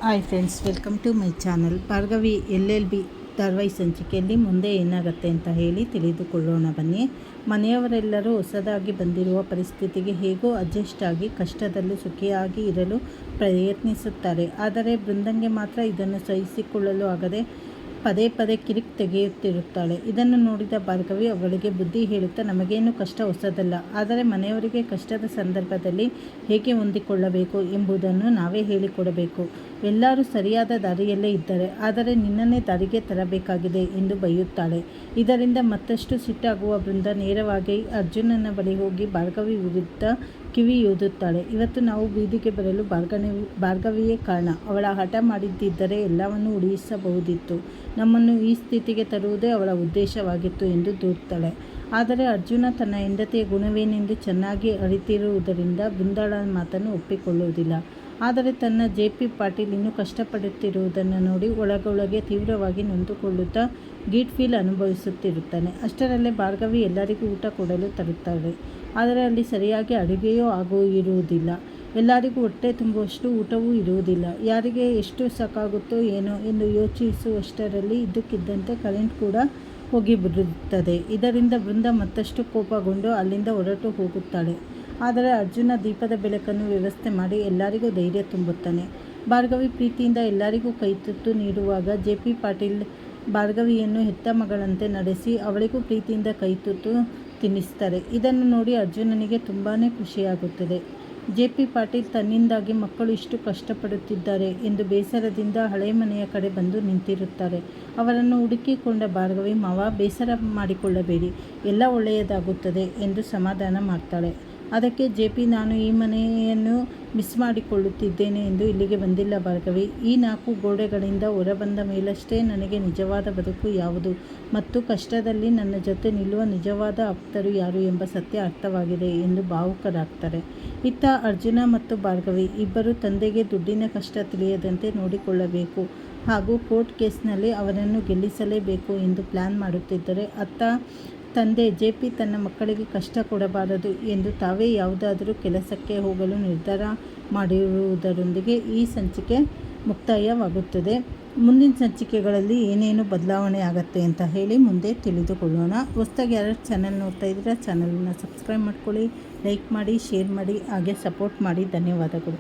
Hi friends, welcome to my channel. Bhargavi LLB ಧಾರಾವಾಹಿ ಸಂಚಿಕೆಯಲ್ಲಿ ಮುಂದೆ ಏನಾಗುತ್ತೆ ಅಂತ ಹೇಳಿ ತಿಳಿದುಕೊಳ್ಳೋಣ ಬನ್ನಿ. ಮನೆಯವರೆಲ್ಲರೂ ಹೊಸದಾಗಿ ಬಂದಿರುವ ಪರಿಸ್ಥಿತಿಗೆ ಹೇಗೋ ಅಡ್ಜಸ್ಟ್ ಆಗಿ ಕಷ್ಟದಲ್ಲೂ ಸುಖಿಯಾಗಿ ಇರಲು ಪ್ರಯತ್ನಿಸುತ್ತಾರೆ. ಆದರೆ ಬೃಂದಂಗೆ ಮಾತ್ರ ಇದನ್ನು ಸಹಿಸಿಕೊಳ್ಳಲು ಆಗದೆ ಪದೇ ಪದೇ ಕಿರಿಕ್ ತೆಗೆಯುತ್ತಿರುತ್ತಾಳೆ. ಇದನ್ನು ನೋಡಿದ ಭಾರ್ಗವಿ ಅವಳಿಗೆ ಬುದ್ಧಿ ಹೇಳುತ್ತಾ, ನಮಗೇನು ಕಷ್ಟ ಹೊಸದಲ್ಲ, ಆದರೆ ಮನೆಯವರಿಗೆ ಕಷ್ಟದ ಸಂದರ್ಭದಲ್ಲಿ ಹೇಗೆ ಹೊಂದಿಕೊಳ್ಳಬೇಕು ಎಂಬುದನ್ನು ನಾವೇ ಹೇಳಿಕೊಡಬೇಕು. ಎಲ್ಲರೂ ಸರಿಯಾದ ದಾರಿಯಲ್ಲೇ ಇದ್ದಾರೆ, ಆದರೆ ನಿನ್ನನ್ನೇ ದಾರಿಗೆ ತರಬೇಕಾಗಿದೆ ಎಂದು ಬೈಯುತ್ತಾಳೆ. ಇದರಿಂದ ಮತ್ತಷ್ಟು ಸಿಟ್ಟಾಗುವ ಬೃಂದ ನೇರವಾಗಿ ಅರ್ಜುನನ ಬಳಿ ಹೋಗಿ ಭಾರ್ಗವಿ ವಿರುದ್ಧ ಕಿವಿಯೂದುತ್ತಾಳೆ. ಇವತ್ತು ನಾವು ಬೀದಿಗೆ ಬರಲು ಭಾರ್ಗವಿಯೇ ಕಾರಣ. ಅವಳ ಹಠ ಮಾಡಿದ್ದಿದ್ದರೆ ಎಲ್ಲವನ್ನೂ ಉಳಿಸಬಹುದಿತ್ತು. ನಮ್ಮನ್ನು ಈ ಸ್ಥಿತಿಗೆ ತರುವುದೇ ಅವಳ ಉದ್ದೇಶವಾಗಿತ್ತು ಎಂದು ದೂರ್ತಾಳೆ. ಆದರೆ ಅರ್ಜುನ ತನ್ನ ಹೆಂಡತಿಯ ಗುಣವೇನೆಂದು ಚೆನ್ನಾಗಿ ಅರಿತಿರುವುದರಿಂದ ಬೃಂದಾಳ ಮಾತನ್ನು ಒಪ್ಪಿಕೊಳ್ಳುವುದಿಲ್ಲ. ಆದರೆ ತನ್ನ JP ಪಾಟೀಲ್ ಇನ್ನೂ ಕಷ್ಟಪಡುತ್ತಿರುವುದನ್ನು ನೋಡಿ ಒಳಗೊಳಗೆ ತೀವ್ರವಾಗಿ ನೊಂದುಕೊಳ್ಳುತ್ತಾ ಗಿಲ್ಟ್ ಫೀಲ್ ಅನುಭವಿಸುತ್ತಿರುತ್ತಾನೆ. ಅಷ್ಟರಲ್ಲೇ ಭಾರ್ಗವಿ ಎಲ್ಲರಿಗೂ ಊಟ ಕೊಡಲು ತರುತ್ತಾಳೆ. ಆದರೆ ಅಲ್ಲಿ ಸರಿಯಾಗಿ ಅಡುಗೆಯೂ ಇರುವುದಿಲ್ಲ. ಎಲ್ಲರಿಗೂ ಹೊಟ್ಟೆ ತುಂಬುವಷ್ಟು ಊಟವೂ ಇರುವುದಿಲ್ಲ. ಯಾರಿಗೆ ಎಷ್ಟು ಸಾಕಾಗುತ್ತೋ ಏನೋ ಎಂದು ಯೋಚಿಸುವಷ್ಟರಲ್ಲಿ ಇದ್ದಕ್ಕಿದ್ದಂತೆ ಕರೆಂಟ್ ಕೂಡ ಹೋಗಿಬಿಡುತ್ತದೆ. ಇದರಿಂದ ಬೃಂದ ಮತ್ತಷ್ಟು ಕೋಪಗೊಂಡು ಅಲ್ಲಿಂದ ಹೊರಟು ಹೋಗುತ್ತಾಳೆ. ಆದರೆ ಅರ್ಜುನ ದೀಪದ ಬೆಳಕನ್ನು ವ್ಯವಸ್ಥೆ ಮಾಡಿ ಎಲ್ಲರಿಗೂ ಧೈರ್ಯ ತುಂಬುತ್ತಾನೆ. ಭಾರ್ಗವಿ ಪ್ರೀತಿಯಿಂದ ಎಲ್ಲರಿಗೂ ಕೈತುತ್ತು ನೀಡುವಾಗ JP ಪಾಟೀಲ್ ಭಾರ್ಗವಿಯನ್ನು ಹೆತ್ತ ಮಗಳಂತೆ ನಡೆಸಿ ಅವಳಿಗೂ ಪ್ರೀತಿಯಿಂದ ಕೈತುತ್ತು ತಿನ್ನಿಸ್ತಾರೆ. ಇದನ್ನು ನೋಡಿ ಅರ್ಜುನನಿಗೆ ತುಂಬಾ ಖುಷಿಯಾಗುತ್ತದೆ. JP ಪಾಟೀಲ್ ತನ್ನಿಂದಾಗಿ ಮಕ್ಕಳು ಇಷ್ಟು ಕಷ್ಟಪಡುತ್ತಿದ್ದಾರೆ ಎಂದು ಬೇಸರದಿಂದ ಹಳೆ ಮನೆಯ ಕಡೆ ಬಂದು ನಿಂತಿರುತ್ತಾರೆ. ಅವರನ್ನು ಹುಡುಕಿಕೊಂಡ ಭಾರ್ಗವಿ, ಮಾವ ಬೇಸರ ಮಾಡಿಕೊಳ್ಳಬೇಡಿ, ಎಲ್ಲ ಒಳ್ಳೆಯದಾಗುತ್ತದೆ ಎಂದು ಸಮಾಧಾನ ಮಾಡ್ತಾಳೆ. ಅದಕ್ಕೆ JP, ನಾನು ಈ ಮನೆಯನ್ನು ಮಿಸ್ ಮಾಡಿಕೊಳ್ಳುತ್ತಿದ್ದೇನೆ ಎಂದು ಇಲ್ಲಿಗೆ ಬಂದಿಲ್ಲ ಭಾರ್ಗವಿ. ಈ 4 ಗೋಡೆಗಳಿಂದ ಹೊರಬಂದ ಮೇಲಷ್ಟೇ ನನಗೆ ನಿಜವಾದ ಬದುಕು ಯಾವುದು ಮತ್ತು ಕಷ್ಟದಲ್ಲಿ ನನ್ನ ಜೊತೆ ನಿಲ್ಲುವ ನಿಜವಾದ ಆಪ್ತರು ಯಾರು ಎಂಬ ಸತ್ಯ ಅರ್ಥವಾಗಿದೆ ಎಂದು ಭಾವುಕರಾಗ್ತಾರೆ. ಇತ್ತ ಅರ್ಜುನ ಮತ್ತು ಭಾರ್ಗವಿ ಇಬ್ಬರು ತಂದೆಗೆ ದುಡ್ಡಿನ ಕಷ್ಟ ತಿಳಿಯದಂತೆ ನೋಡಿಕೊಳ್ಳಬೇಕು ಹಾಗೂ ಕೋರ್ಟ್ ಕೇಸ್ನಲ್ಲಿ ಅವರನ್ನು ಗೆಲ್ಲಿಸಲೇಬೇಕು ಎಂದು ಪ್ಲ್ಯಾನ್ ಮಾಡುತ್ತಿದ್ದರೆ, ಅತ್ತ ತಂದೆ JP ತನ್ನ ಮಕ್ಕಳಿಗೆ ಕಷ್ಟ ಕೊಡಬಾರದು ಎಂದು ತಾವೇ ಯಾವುದಾದರೂ ಕೆಲಸಕ್ಕೆ ಹೋಗಲು ನಿರ್ಧಾರ ಮಾಡಿರುವುದರೊಂದಿಗೆ ಈ ಸಂಚಿಕೆ ಮುಕ್ತಾಯವಾಗುತ್ತದೆ. ಮುಂದಿನ ಸಂಚಿಕೆಗಳಲ್ಲಿ ಏನೇನು ಬದಲಾವಣೆ ಆಗುತ್ತೆ ಅಂತ ಹೇಳಿ ಮುಂದೆ ತಿಳಿದುಕೊಳ್ಳೋಣ. ಹೊಸದಾಗಿ ಯಾರು ಚಾನಲ್ ನೋಡ್ತಾ ಇದ್ದೀರಾ ಚಾನಲನ್ನು ಸಬ್ಸ್ಕ್ರೈಬ್ ಮಾಡ್ಕೊಳ್ಳಿ, ಲೈಕ್ ಮಾಡಿ, ಶೇರ್ ಮಾಡಿ, ಹಾಗೆ ಸಪೋರ್ಟ್ ಮಾಡಿ. ಧನ್ಯವಾದಗಳು.